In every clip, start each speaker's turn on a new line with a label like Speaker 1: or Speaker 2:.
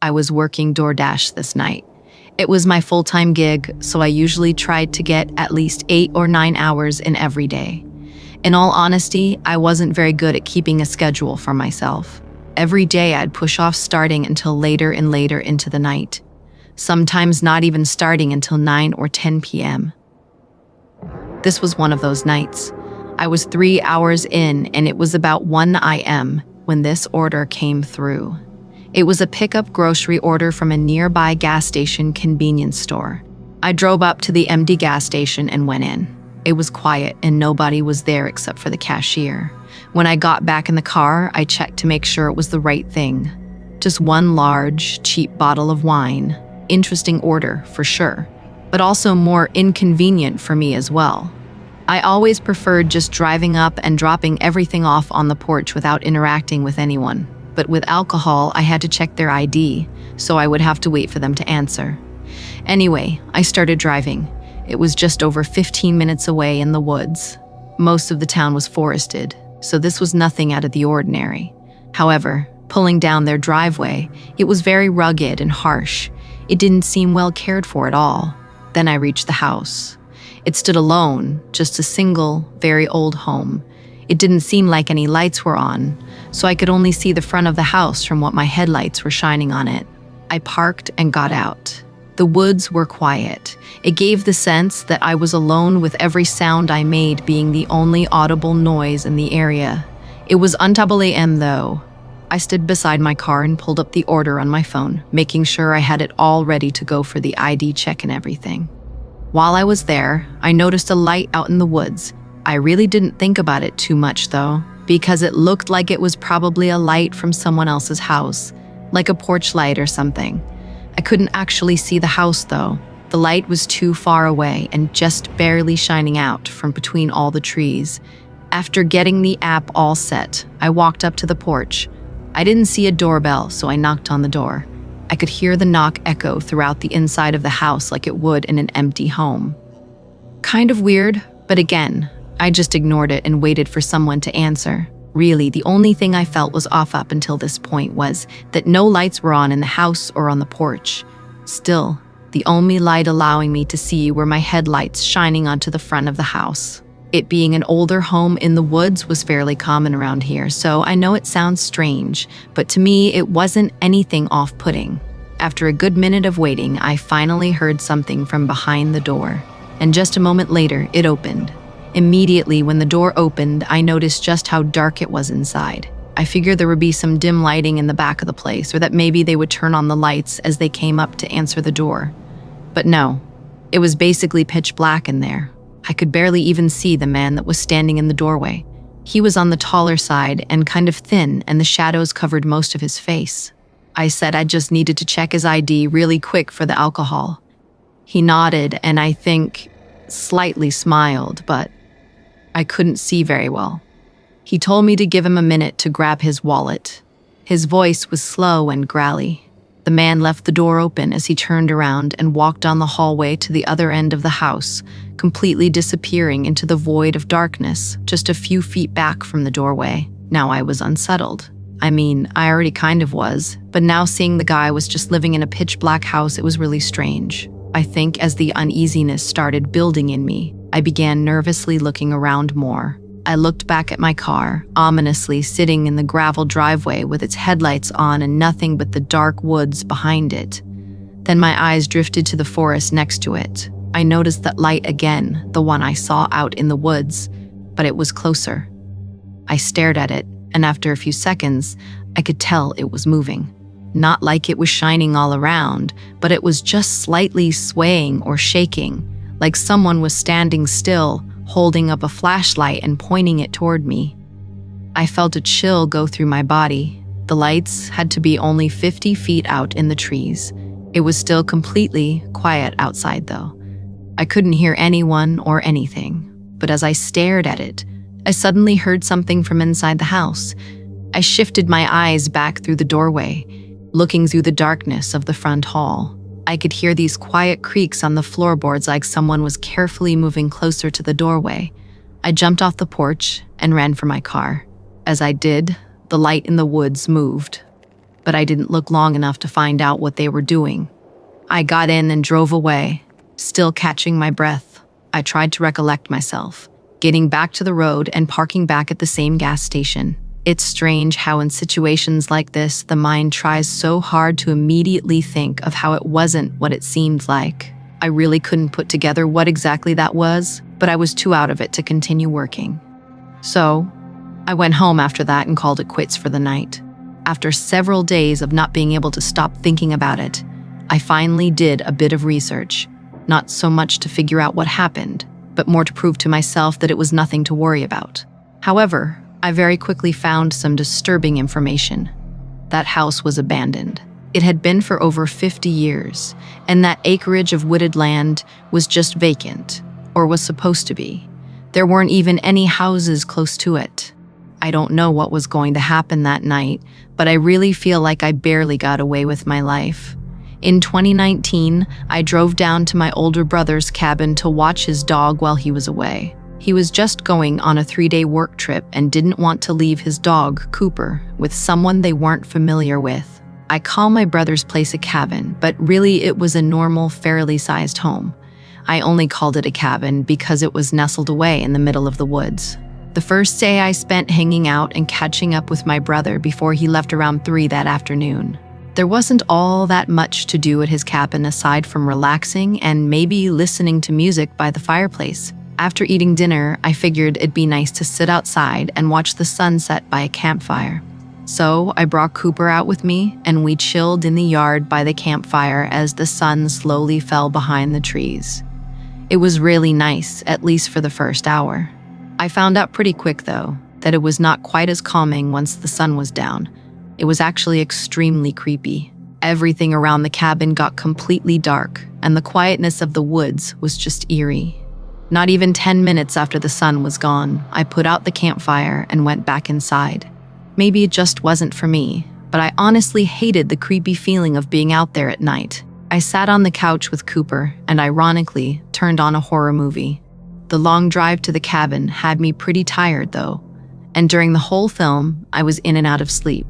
Speaker 1: I was working DoorDash this night. It was my full-time gig, so I usually tried to get at least 8 or 9 hours in every day. In all honesty, I wasn't very good at keeping a schedule for myself. Every day I'd push off starting until later and later into the night, sometimes not even starting until 9 or 10 p.m. This was one of those nights. I was 3 hours in, and it was about 1 a.m. when this order came through. It was a pickup grocery order from a nearby gas station convenience store. I drove up to the empty gas station and went in. It was quiet and nobody was there except for the cashier. When I got back in the car, I checked to make sure it was the right thing. Just one large, cheap bottle of wine. Interesting order, for sure, but also more inconvenient for me as well. I always preferred just driving up and dropping everything off on the porch without interacting with anyone. But with alcohol, I had to check their ID, so I would have to wait for them to answer. Anyway, I started driving. It was just over 15 minutes away in the woods. Most of the town was forested, so this was nothing out of the ordinary. However, pulling down their driveway, it was very rugged and harsh. It didn't seem well cared for at all. Then I reached the house. It stood alone, just a single, very old home. It didn't seem like any lights were on, so I could only see the front of the house from what my headlights were shining on it. I parked and got out. The woods were quiet. It gave the sense that I was alone, with every sound I made being the only audible noise in the area. It was until a.m. though. I stood beside my car and pulled up the order on my phone, making sure I had it all ready to go for the ID check and everything. While I was there, I noticed a light out in the woods. I really didn't think about it too much though, because it looked like it was probably a light from someone else's house, like a porch light or something. I couldn't actually see the house though. The light was too far away and just barely shining out from between all the trees. After getting the app all set, I walked up to the porch. I didn't see a doorbell, so I knocked on the door. I could hear the knock echo throughout the inside of the house like it would in an empty home. Kind of weird, but again, I just ignored it and waited for someone to answer. Really, the only thing I felt was off up until this point was that no lights were on in the house or on the porch. Still, the only light allowing me to see were my headlights shining onto the front of the house. It being an older home in the woods was fairly common around here, so I know it sounds strange, but to me it wasn't anything off-putting. After a good minute of waiting, I finally heard something from behind the door, and just a moment later, it opened. Immediately when the door opened, I noticed just how dark it was inside. I figured there would be some dim lighting in the back of the place, or that maybe they would turn on the lights as they came up to answer the door. But no, it was basically pitch black in there. I could barely even see the man that was standing in the doorway. He was on the taller side and kind of thin, and the shadows covered most of his face. I said I just needed to check his ID really quick for the alcohol. He nodded and I think slightly smiled, but I couldn't see very well. He told me to give him a minute to grab his wallet. His voice was slow and growly. The man left the door open as he turned around and walked down the hallway to the other end of the house, completely disappearing into the void of darkness just a few feet back from the doorway. Now I was unsettled. I mean, I already kind of was, but now seeing the guy was just living in a pitch-black house, it was really strange. I think as the uneasiness started building in me, I began nervously looking around more. I looked back at my car, ominously sitting in the gravel driveway with its headlights on and nothing but the dark woods behind it. Then my eyes drifted to the forest next to it. I noticed that light again, the one I saw out in the woods, but it was closer. I stared at it, and after a few seconds, I could tell it was moving. Not like it was shining all around, but it was just slightly swaying or shaking, like someone was standing still, holding up a flashlight and pointing it toward me. I felt a chill go through my body. The lights had to be only 50 feet out in the trees. It was still completely quiet outside though. I couldn't hear anyone or anything, but as I stared at it, I suddenly heard something from inside the house. I shifted my eyes back through the doorway, looking through the darkness of the front hall. I could hear these quiet creaks on the floorboards like someone was carefully moving closer to the doorway. I jumped off the porch and ran for my car. As I did, the light in the woods moved. but I didn't look long enough to find out what they were doing. I got in and drove away, still catching my breath. I tried to recollect myself, getting back to the road and parking back at the same gas station. It's strange how in situations like this, the mind tries so hard to immediately think of how it wasn't what it seemed like. I really couldn't put together what exactly that was, but I was too out of it to continue working. So, I went home after that and called it quits for the night. After several days of not being able to stop thinking about it, I finally did a bit of research, not so much to figure out what happened, but more to prove to myself that it was nothing to worry about. However, I very quickly found some disturbing information. That house was abandoned. It had been for over 50 years, and that acreage of wooded land was just vacant, or was supposed to be. There weren't even any houses close to it. I don't know what was going to happen that night, but I really feel like I barely got away with my life. In 2019, I drove down to my older brother's cabin to watch his dog while he was away. He was just going on a 3-day work trip and didn't want to leave his dog, Cooper, with someone they weren't familiar with. I call my brother's place a cabin, but really it was a normal, fairly sized home. I only called it a cabin because it was nestled away in the middle of the woods. The first day I spent hanging out and catching up with my brother before he left around 3 that afternoon. There wasn't all that much to do at his cabin aside from relaxing and maybe listening to music by the fireplace. After eating dinner, I figured it'd be nice to sit outside and watch the sunset by a campfire. So I brought Cooper out with me, and we chilled in the yard by the campfire as the sun slowly fell behind the trees. It was really nice, at least for the first hour. I found out pretty quick, though, that it was not quite as calming once the sun was down. It was actually extremely creepy. Everything around the cabin got completely dark, and the quietness of the woods was just eerie. Not even 10 minutes after the sun was gone, I put out the campfire and went back inside. Maybe it just wasn't for me, but I honestly hated the creepy feeling of being out there at night. I sat on the couch with Cooper and ironically turned on a horror movie. The long drive to the cabin had me pretty tired though, and during the whole film, I was in and out of sleep.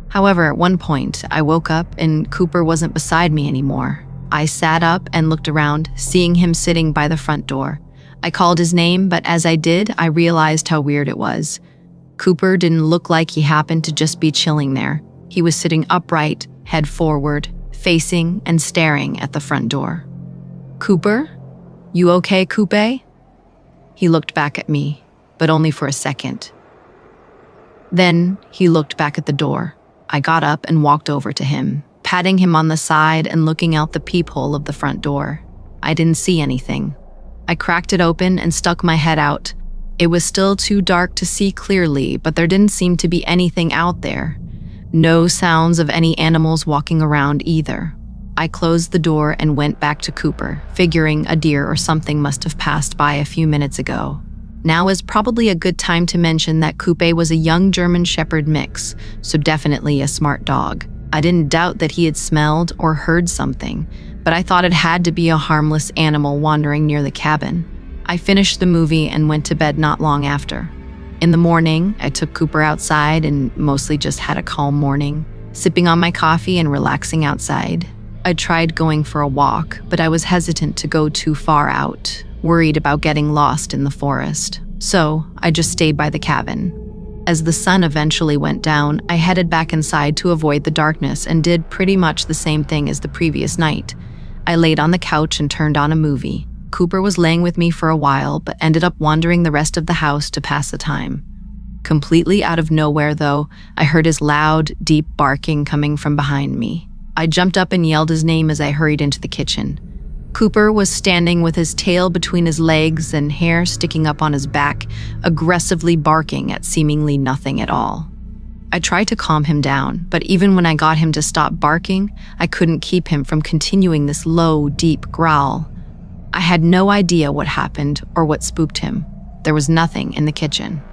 Speaker 1: However, at one point, I woke up and Cooper wasn't beside me anymore. I sat up and looked around, seeing him sitting by the front door. I called his name, but as I did, I realized how weird it was. Cooper didn't look like he happened to just be chilling there. He was sitting upright, head forward, facing and staring at the front door. "Cooper? You okay, Coupe?" He looked back at me, but only for a second. Then he looked back at the door. I got up and walked over to him, patting him on the side and looking out the peephole of the front door. I didn't see anything. I cracked it open and stuck my head out. It was still too dark to see clearly, but there didn't seem to be anything out there. No sounds of any animals walking around either. I closed the door and went back to Cooper, figuring a deer or something must have passed by a few minutes ago. Now is probably a good time to mention that Coupe was a young German Shepherd mix, so definitely a smart dog. I didn't doubt that he had smelled or heard something, but I thought it had to be a harmless animal wandering near the cabin. I finished the movie and went to bed not long after. In the morning, I took Cooper outside and mostly just had a calm morning, sipping on my coffee and relaxing outside. I tried going for a walk, but I was hesitant to go too far out, worried about getting lost in the forest. So I just stayed by the cabin. As the sun eventually went down, I headed back inside to avoid the darkness and did pretty much the same thing as the previous night. I laid on the couch and turned on a movie. Cooper was laying with me for a while, but ended up wandering the rest of the house to pass the time. Completely out of nowhere, though, I heard his loud, deep barking coming from behind me. I jumped up and yelled his name as I hurried into the kitchen. Cooper was standing with his tail between his legs and hair sticking up on his back, aggressively barking at seemingly nothing at all. I tried to calm him down, but even when I got him to stop barking, I couldn't keep him from continuing this low, deep growl. I had no idea what happened or what spooked him. There was nothing in the kitchen.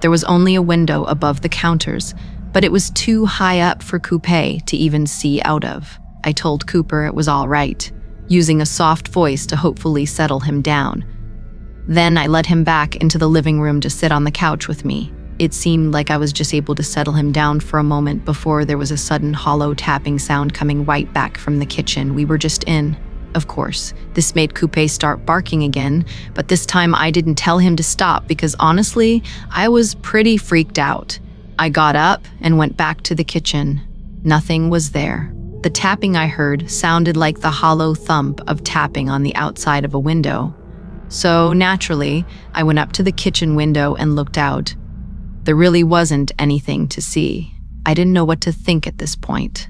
Speaker 1: There was only a window above the counters, but it was too high up for Coupe to even see out of. I told Cooper it was all right, using a soft voice to hopefully settle him down. Then I led him back into the living room to sit on the couch with me. It seemed like I was just able to settle him down for a moment before there was a sudden hollow tapping sound coming right back from the kitchen we were just in. Of course, this made Coupe start barking again, but this time I didn't tell him to stop because honestly, I was pretty freaked out. I got up and went back to the kitchen. Nothing was there. The tapping I heard sounded like the hollow thump of tapping on the outside of a window. So naturally, I went up to the kitchen window and looked out. There really wasn't anything to see. I didn't know what to think at this point.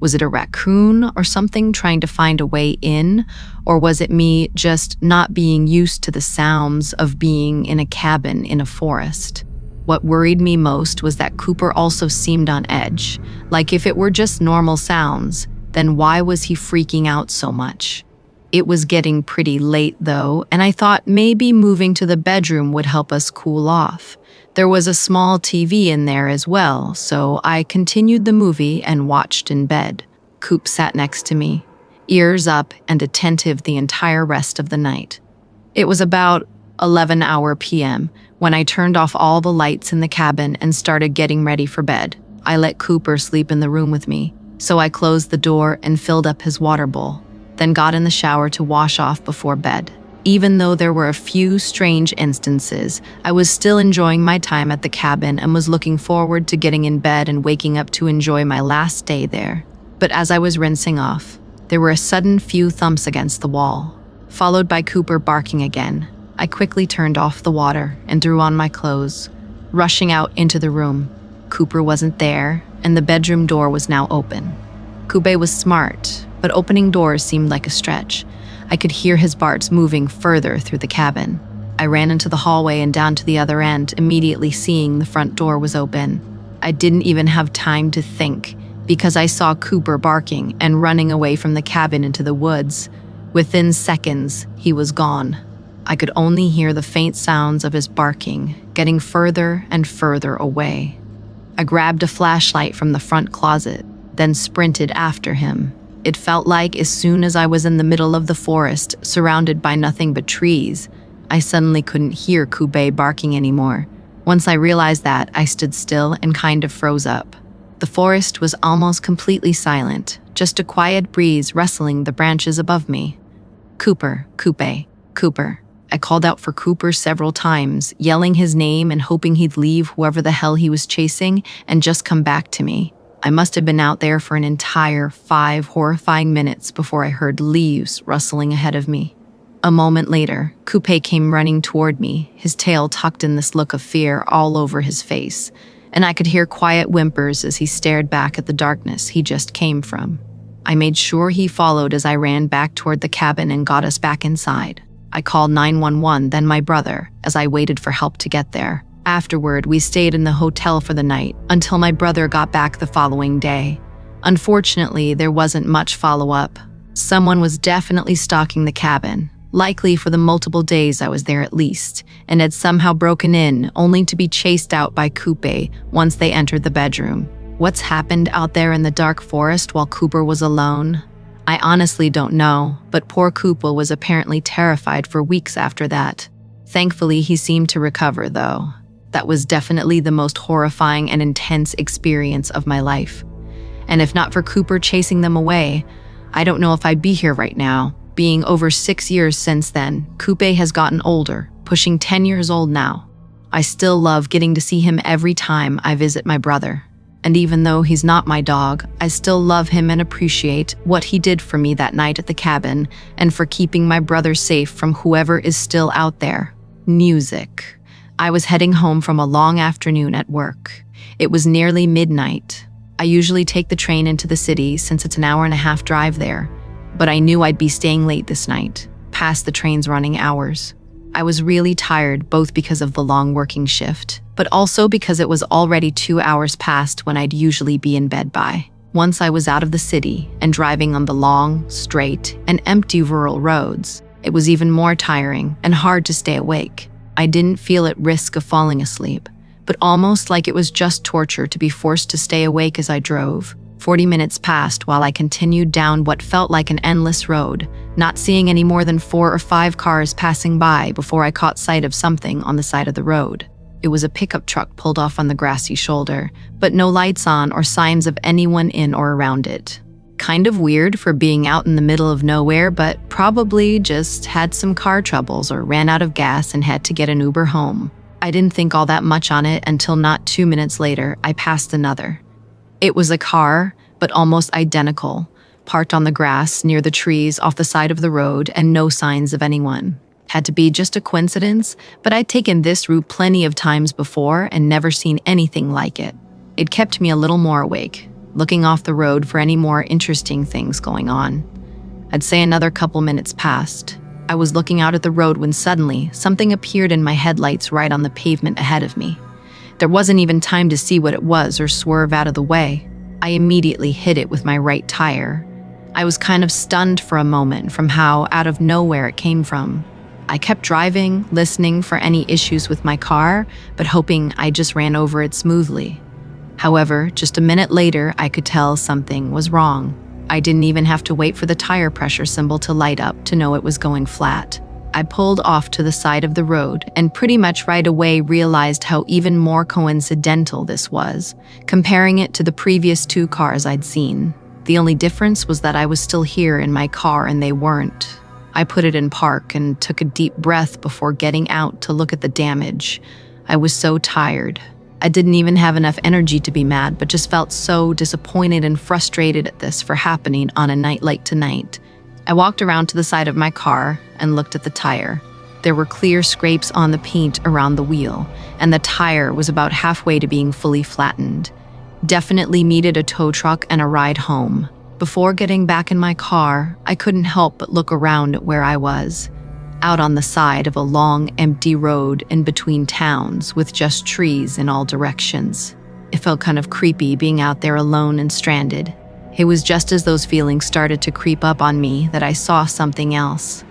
Speaker 1: Was it a raccoon or something trying to find a way in? Or was it me just not being used to the sounds of being in a cabin in a forest? What worried me most was that Cooper also seemed on edge. Like if it were just normal sounds, then why was he freaking out so much? It was getting pretty late though, and I thought maybe moving to the bedroom would help us cool off. There was a small TV in there as well, so I continued the movie and watched in bed. Coop sat next to me, ears up and attentive the entire rest of the night. It was about 11 p.m. when I turned off all the lights in the cabin and started getting ready for bed. I let Cooper sleep in the room with me, so I closed the door and filled up his water bowl, then got in the shower to wash off before bed. Even though there were a few strange instances, I was still enjoying my time at the cabin and was looking forward to getting in bed and waking up to enjoy my last day there. But as I was rinsing off, there were a sudden few thumps against the wall, followed by Cooper barking again. I quickly turned off the water and threw on my clothes, rushing out into the room. Cooper wasn't there, and the bedroom door was now open. Coupe was smart, but opening doors seemed like a stretch. I could hear his barks moving further through the cabin. I ran into the hallway and down to the other end, immediately seeing the front door was open. I didn't even have time to think, because I saw Cooper barking and running away from the cabin into the woods. Within seconds, he was gone. I could only hear the faint sounds of his barking, getting further and further away. I grabbed a flashlight from the front closet, then sprinted after him. It felt like as soon as I was in the middle of the forest, surrounded by nothing but trees, I suddenly couldn't hear Coupe barking anymore. Once I realized that, I stood still and kind of froze up. The forest was almost completely silent, just a quiet breeze rustling the branches above me. Cooper, Coupe, Cooper. I called out for Cooper several times, yelling his name and hoping he'd leave whoever the hell he was chasing and just come back to me. I must have been out there for an entire 5 horrifying minutes before I heard leaves rustling ahead of me. A moment later, Coupe came running toward me, his tail tucked in this look of fear all over his face, and I could hear quiet whimpers as he stared back at the darkness he just came from. I made sure he followed as I ran back toward the cabin and got us back inside. I called 911, then my brother, as I waited for help to get there. Afterward, we stayed in the hotel for the night until my brother got back the following day. Unfortunately, there wasn't much follow-up. Someone was definitely stalking the cabin, likely for the multiple days I was there at least, and had somehow broken in, only to be chased out by Coupe once they entered the bedroom. What's happened out there in the dark forest while Cooper was alone? I honestly don't know, but poor Cooper was apparently terrified for weeks after that. Thankfully, he seemed to recover, though. That was definitely the most horrifying and intense experience of my life. And if not for Cooper chasing them away, I don't know if I'd be here right now. Being over 6 years since then, Coupe has gotten older, pushing 10 years old now. I still love getting to see him every time I visit my brother. And even though he's not my dog, I still love him and appreciate what he did for me that night at the cabin and for keeping my brother safe from whoever is still out there. Music. I was heading home from a long afternoon at work. It was nearly midnight. I usually take the train into the city since it's an hour-and-a-half drive there, but I knew I'd be staying late this night, past the train's running hours. I was really tired, both because of the long working shift, but also because it was already 2 hours past when I'd usually be in bed by. Once I was out of the city and driving on the long, straight, and empty rural roads, it was even more tiring and hard to stay awake. I didn't feel at risk of falling asleep, but almost like it was just torture to be forced to stay awake as I drove. 40 minutes passed while I continued down what felt like an endless road, not seeing any more than 4 or 5 cars passing by before I caught sight of something on the side of the road. it was a pickup truck pulled off on the grassy shoulder, but no lights on or signs of anyone in or around it. Kind of weird for being out in the middle of nowhere, but probably just had some car troubles or ran out of gas and had to get an Uber home. I didn't think all that much on it until not 2 minutes later, I passed another. It was a car, but almost identical, parked on the grass near the trees off the side of the road and no signs of anyone. Had to be just a coincidence, but I'd taken this route plenty of times before and never seen anything like it. It kept me a little more awake, looking off the road for any more interesting things going on. I'd say another couple minutes passed. I was looking out at the road when suddenly something appeared in my headlights right on the pavement ahead of me. There wasn't even time to see what it was or swerve out of the way. I immediately hit it with my right tire. I was kind of stunned for a moment from how out of nowhere it came from. I kept driving, listening for any issues with my car, but hoping I just ran over it smoothly. However, just a minute later, I could tell something was wrong. I didn't even have to wait for the tire pressure symbol to light up to know it was going flat. I pulled off to the side of the road and pretty much right away realized how even more coincidental this was, comparing it to the previous 2 cars I'd seen. The only difference was that I was still here in my car and they weren't. I put it in park and took a deep breath before getting out to look at the damage. I was so tired. I didn't even have enough energy to be mad, but just felt so disappointed and frustrated at this for happening on a night like tonight. I walked around to the side of my car and looked at the tire. There were clear scrapes on the paint around the wheel, and the tire was about halfway to being fully flattened. Definitely needed a tow truck and a ride home. Before getting back in my car, I couldn't help but look around at where I was. Out on the side of a long, empty road in between towns with just trees in all directions. It felt kind of creepy being out there alone and stranded. It was just as those feelings started to creep up on me that I saw something else.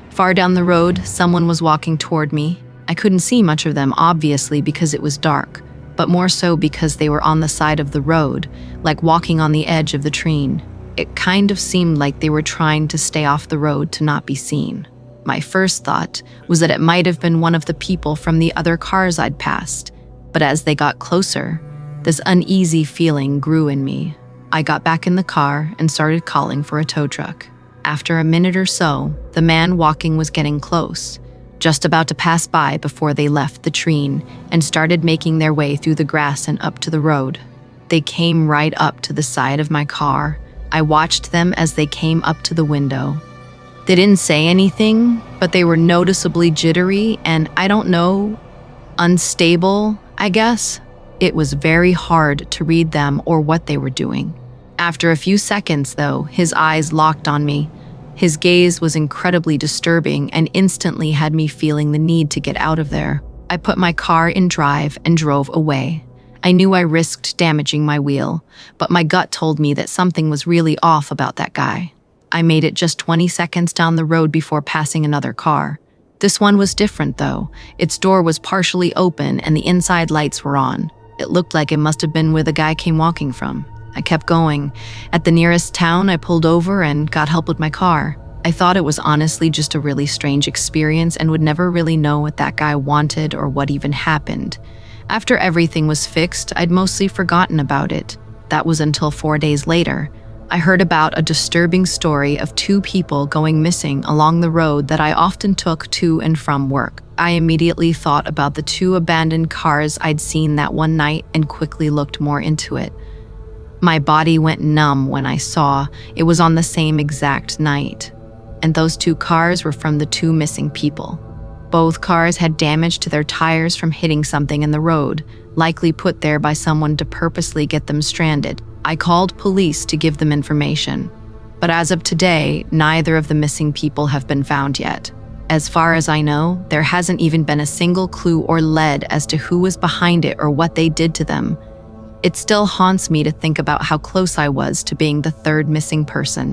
Speaker 1: Far down the road, someone was walking toward me. I couldn't see much of them, obviously, because it was dark, but more so because they were on the side of the road, like walking on the edge of the tree. It kind of seemed like they were trying to stay off the road to not be seen. My first thought was that it might have been one of the people from the other cars I'd passed, but as they got closer, this uneasy feeling grew in me. I got back in the car and started calling for a tow truck. After a minute or so, the man walking was getting close, just about to pass by before they left the tree and started making their way through the grass and up to the road. They came right up to the side of my car. I watched them as they came up to the window. They didn't say anything, but they were noticeably jittery and, I don't know, unstable, I guess. It was very hard to read them or what they were doing. After a few seconds, though, his eyes locked on me. His gaze was incredibly disturbing and instantly had me feeling the need to get out of there. I put my car in drive and drove away. I knew I risked damaging my wheel, but my gut told me that something was really off about that guy. I made it just 20 seconds down the road before passing another car. This one was different, though. Its door was partially open and the inside lights were on. It looked like it must have been where the guy came walking from. I kept going. At the nearest town, I pulled over and got help with my car. I thought it was honestly just a really strange experience and would never really know what that guy wanted or what even happened. After everything was fixed, I'd mostly forgotten about it. That was until 4 days later. I heard about a disturbing story of 2 people going missing along the road that I often took to and from work. I immediately thought about the 2 abandoned cars I'd seen that one night and quickly looked more into it. My body went numb when I saw it was on the same exact night, and those 2 cars were from the 2 missing people. Both cars had damage to their tires from hitting something in the road, likely put there by someone to purposely get them stranded. I called police to give them information, but as of today, neither of the missing people have been found yet. As far as I know, there hasn't even been a single clue or lead as to who was behind it or what they did to them. It still haunts me to think about how close I was to being the 3rd missing person.